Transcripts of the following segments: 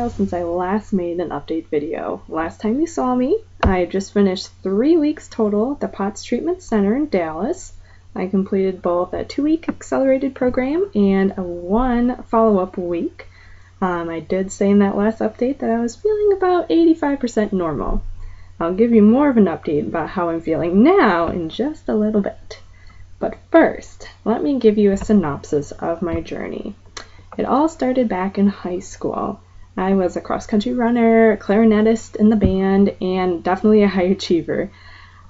while since I last made an update video. Last time you saw me, I just finished 3 weeks total at the POTS Treatment Center in Dallas. I completed both a 2-week accelerated program and a 1 follow-up week. I did say in that last update that I was feeling about 85% normal. I'll give you more of an update about how I'm feeling now in just a little bit. But first, let me give you a synopsis of my journey. It all started back in high school. I was a cross-country runner, a clarinetist in the band, and definitely a high achiever.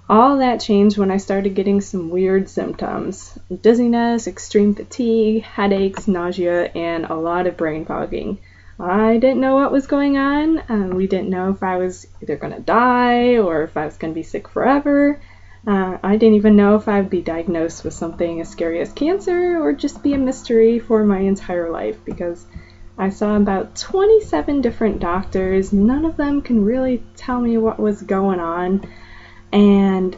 All that changed when I started getting some weird symptoms. Dizziness, extreme fatigue, headaches, nausea, and a lot of brain fogging. I didn't know what was going on. We didn't know if I was either going to die or if I was going to be sick forever. I didn't even know if I would be diagnosed with something as scary as cancer or just be a mystery for my entire life, because I saw about 27 different doctors. None of them can really tell me what was going on, and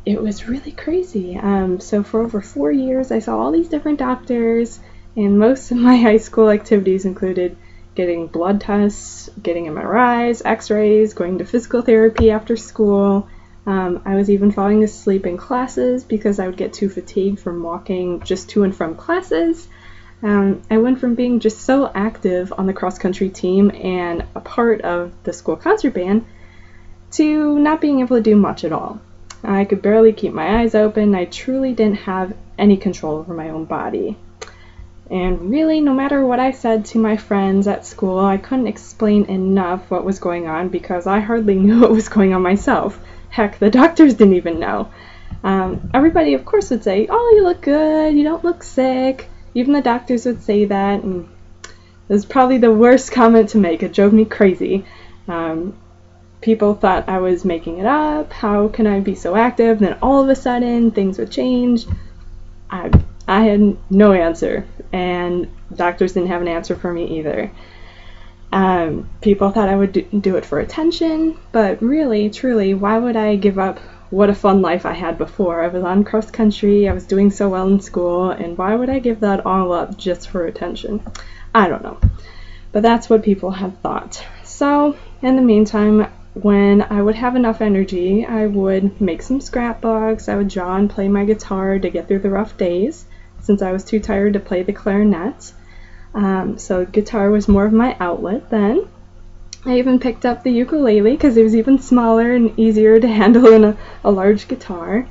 it was really crazy. So for over 4 years I saw all these different doctors, and most of my high school activities included getting blood tests, getting MRIs, x-rays, going to physical therapy after school. I was even falling asleep in classes because I would get too fatigued from walking just to and from classes. I went from being just so active on the cross-country team and a part of the school concert band to not being able to do much at all. I could barely keep my eyes open. I truly didn't have any control over my own body. And really, no matter what I said to my friends at school, I couldn't explain enough what was going on because I hardly knew what was going on myself. Heck, the doctors didn't even know. Everybody, of course, would say, "Oh, you look good, you don't look sick." Even the doctors would say that, and it was probably the worst comment to make. It drove me crazy. People thought I was making it up. How can I be so active? Then all of a sudden, things would change. I had no answer, and doctors didn't have an answer for me either. People thought I would do it for attention, but really, truly, why would I give up what a fun life I had before? I was on cross country, I was doing so well in school, and why would I give that all up just for attention? I don't know. But that's what people had thought. So, in the meantime, when I would have enough energy, I would make some scrapbooks, I would draw and play my guitar to get through the rough days, since I was too tired to play the clarinet. So guitar was more of my outlet then. I even picked up the ukulele because it was even smaller and easier to handle than a large guitar.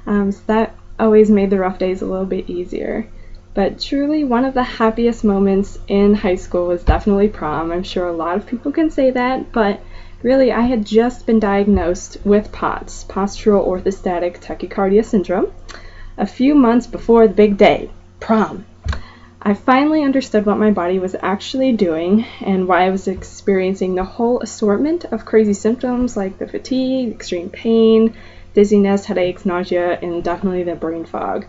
So that always made the rough days a little bit easier. But truly, one of the happiest moments in high school was definitely prom. I'm sure a lot of people can say that, but really, I had just been diagnosed with POTS, Postural Orthostatic Tachycardia syndrome, a few months before the big day, prom. I finally understood what my body was actually doing and why I was experiencing the whole assortment of crazy symptoms like the fatigue, extreme pain, dizziness, headaches, nausea, and definitely the brain fog.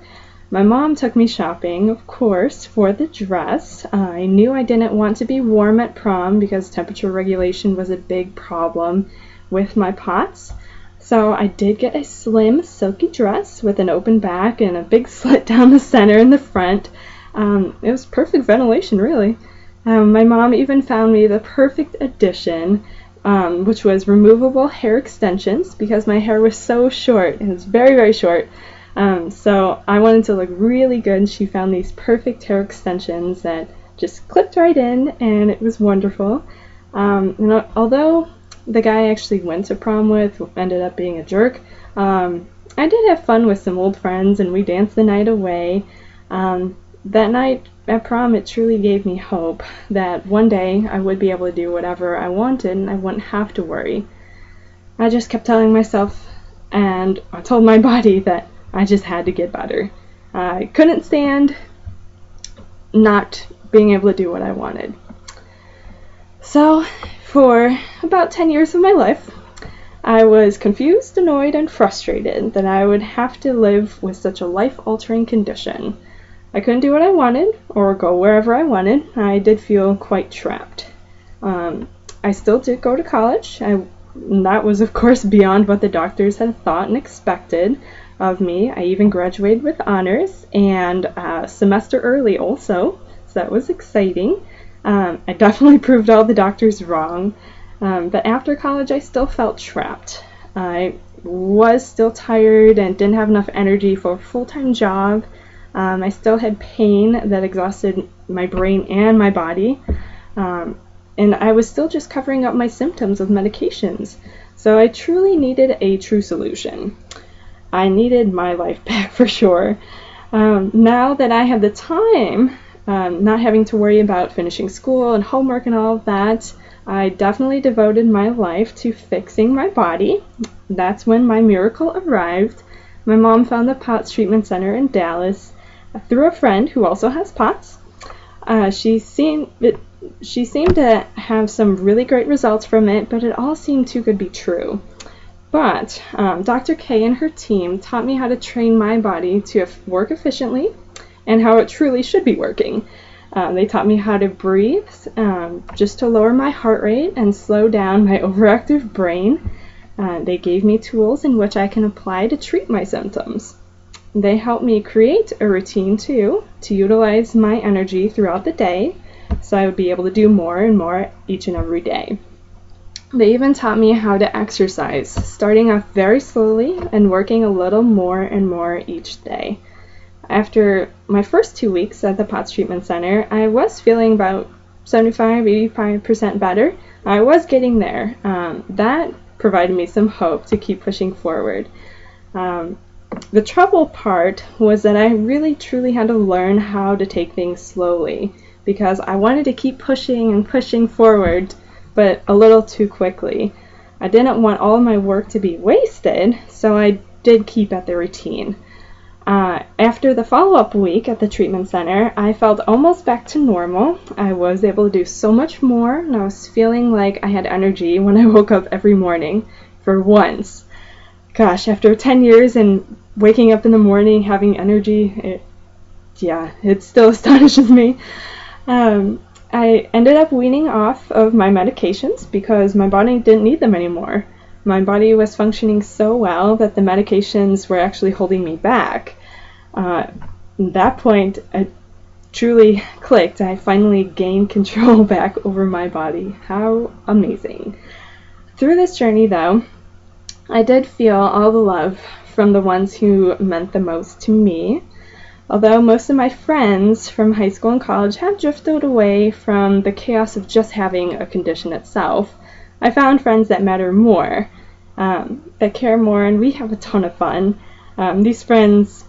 My mom took me shopping, of course, for the dress. I knew I didn't want to be warm at prom because temperature regulation was a big problem with my POTS. So I did get a slim, silky dress with an open back and a big slit down the center in the front. It was perfect ventilation, really. My mom even found me the perfect addition, which was removable hair extensions because my hair was so short. It was very, very short. So I wanted to look really good, and she found these perfect hair extensions that just clipped right in, and it was wonderful. And although the guy I actually went to prom with ended up being a jerk, I did have fun with some old friends, and we danced the night away. That night at prom, it truly gave me hope that one day I would be able to do whatever I wanted and I wouldn't have to worry. I just kept telling myself, and I told my body that I just had to get better. I couldn't stand not being able to do what I wanted. So, for about 10 years of my life, I was confused, annoyed, and frustrated that I would have to live with such a life-altering condition. I couldn't do what I wanted or go wherever I wanted. I did feel quite trapped. I still did go to college. And that was, of course, beyond what the doctors had thought and expected of me. I even graduated with honors and a semester early also, so that was exciting. I definitely proved all the doctors wrong, but after college I still felt trapped. I was still tired and didn't have enough energy for a full-time job. I still had pain that exhausted my brain and my body, and I was still just covering up my symptoms with medications. So I truly needed a true solution. I needed my life back for sure. Now that I have the time, not having to worry about finishing school and homework and all of that, I definitely devoted my life to fixing my body. That's when my miracle arrived. My mom found the POTS treatment center in Dallas through a friend who also has POTS. She seemed to have some really great results from it, but it all seemed too good to be true. But Dr. K and her team taught me how to train my body to work efficiently and how it truly should be working. They taught me how to breathe just to lower my heart rate and slow down my overactive brain. They gave me tools in which I can apply to treat my symptoms. They helped me create a routine too, to utilize my energy throughout the day, so I would be able to do more and more each and every day. They even taught me how to exercise, starting off very slowly and working a little more and more each day. After my first 2 weeks at the POTS treatment center, I was feeling about 75-85% better. I was getting there. That provided me some hope to keep pushing forward. The trouble part was that I really truly had to learn how to take things slowly, because I wanted to keep pushing and pushing forward, but a little too quickly. I didn't want all of my work to be wasted, so I did keep at the routine. After the follow-up week at the treatment center, I felt almost back to normal. I was able to do so much more, and I was feeling like I had energy when I woke up every morning for once. Gosh, after 10 years and waking up in the morning having energy, it still astonishes me. I ended up weaning off of my medications because my body didn't need them anymore. My body was functioning so well that the medications were actually holding me back. At that point, it truly clicked. I finally gained control back over my body. How amazing. Through this journey, though, I did feel all the love from the ones who meant the most to me. Although most of my friends from high school and college have drifted away from the chaos of just having a condition itself, I found friends that matter more, that care more, and we have a ton of fun. These friends,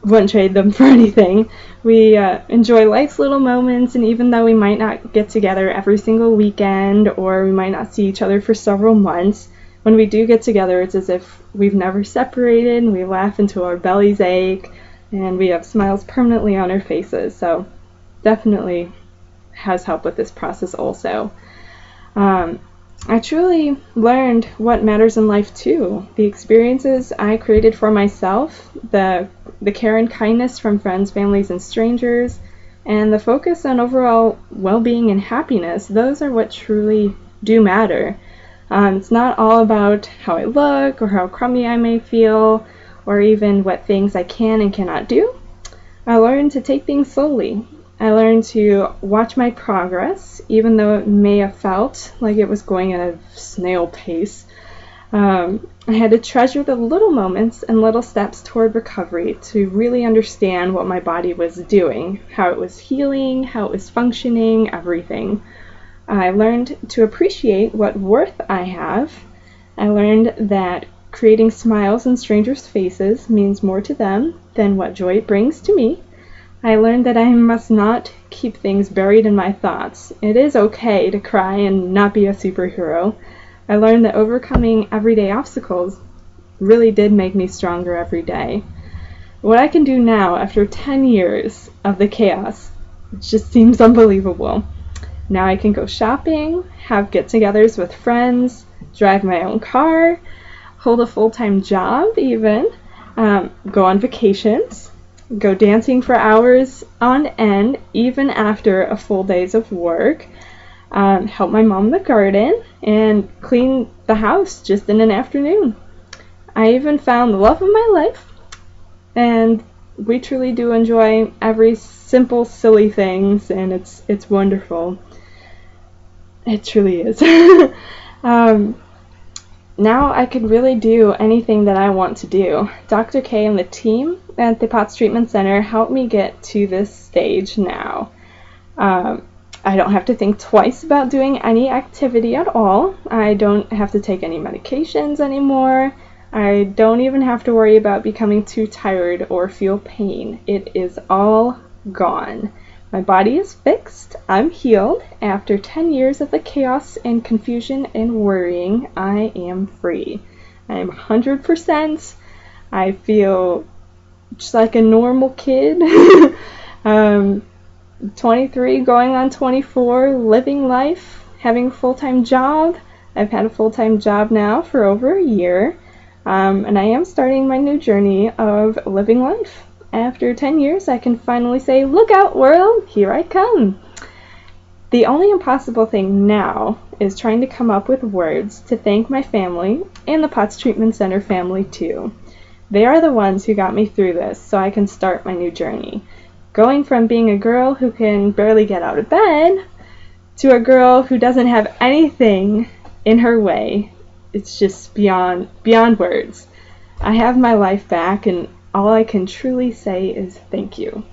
wouldn't trade them for anything. We enjoy life's little moments, and even though we might not get together every single weekend, or we might not see each other for several months, when we do get together, it's as if we've never separated, and we laugh until our bellies ache, and we have smiles permanently on our faces. So definitely has helped with this process also. I truly learned what matters in life too. The experiences I created for myself, the care and kindness from friends, families, and strangers, and the focus on overall well-being and happiness, those are what truly do matter. It's not all about how I look or how crummy I may feel or even what things I can and cannot do. I learned to take things slowly. I learned to watch my progress, even though it may have felt like it was going at a snail pace. I had to treasure the little moments and little steps toward recovery to really understand what my body was doing, how it was healing, how it was functioning, everything. I learned to appreciate what worth I have. I learned that creating smiles on strangers' faces means more to them than what joy it brings to me. I learned that I must not keep things buried in my thoughts. It is okay to cry and not be a superhero. I learned that overcoming everyday obstacles really did make me stronger every day. What I can do now after 10 years of the chaos just seems unbelievable. Now I can go shopping, have get-togethers with friends, drive my own car, hold a full-time job even, go on vacations, go dancing for hours on end even after a full days of work, help my mom in the garden, and clean the house just in an afternoon. I even found the love of my life, and we truly do enjoy every simple, silly things, and it's wonderful. It truly is. Now I can really do anything that I want to do. Dr. K and the team at the POTS Treatment Center helped me get to this stage now. I don't have to think twice about doing any activity at all. I don't have to take any medications anymore. I don't even have to worry about becoming too tired or feel pain. It is all gone. My body is fixed. I'm healed. After 10 years of the chaos and confusion and worrying, I am free. I am 100%. I feel just like a normal kid. 23 going on 24, living life, having a full-time job. I've had a full-time job now for over a year, and I am starting my new journey of living life. After 10 years, I can finally say, look out world, here I come. The only impossible thing now is trying to come up with words to thank my family and the POTS Treatment Center family too. They are the ones who got me through this so I can start my new journey. Going from being a girl who can barely get out of bed to a girl who doesn't have anything in her way, it's just beyond words. I have my life back, and all I can truly say is thank you.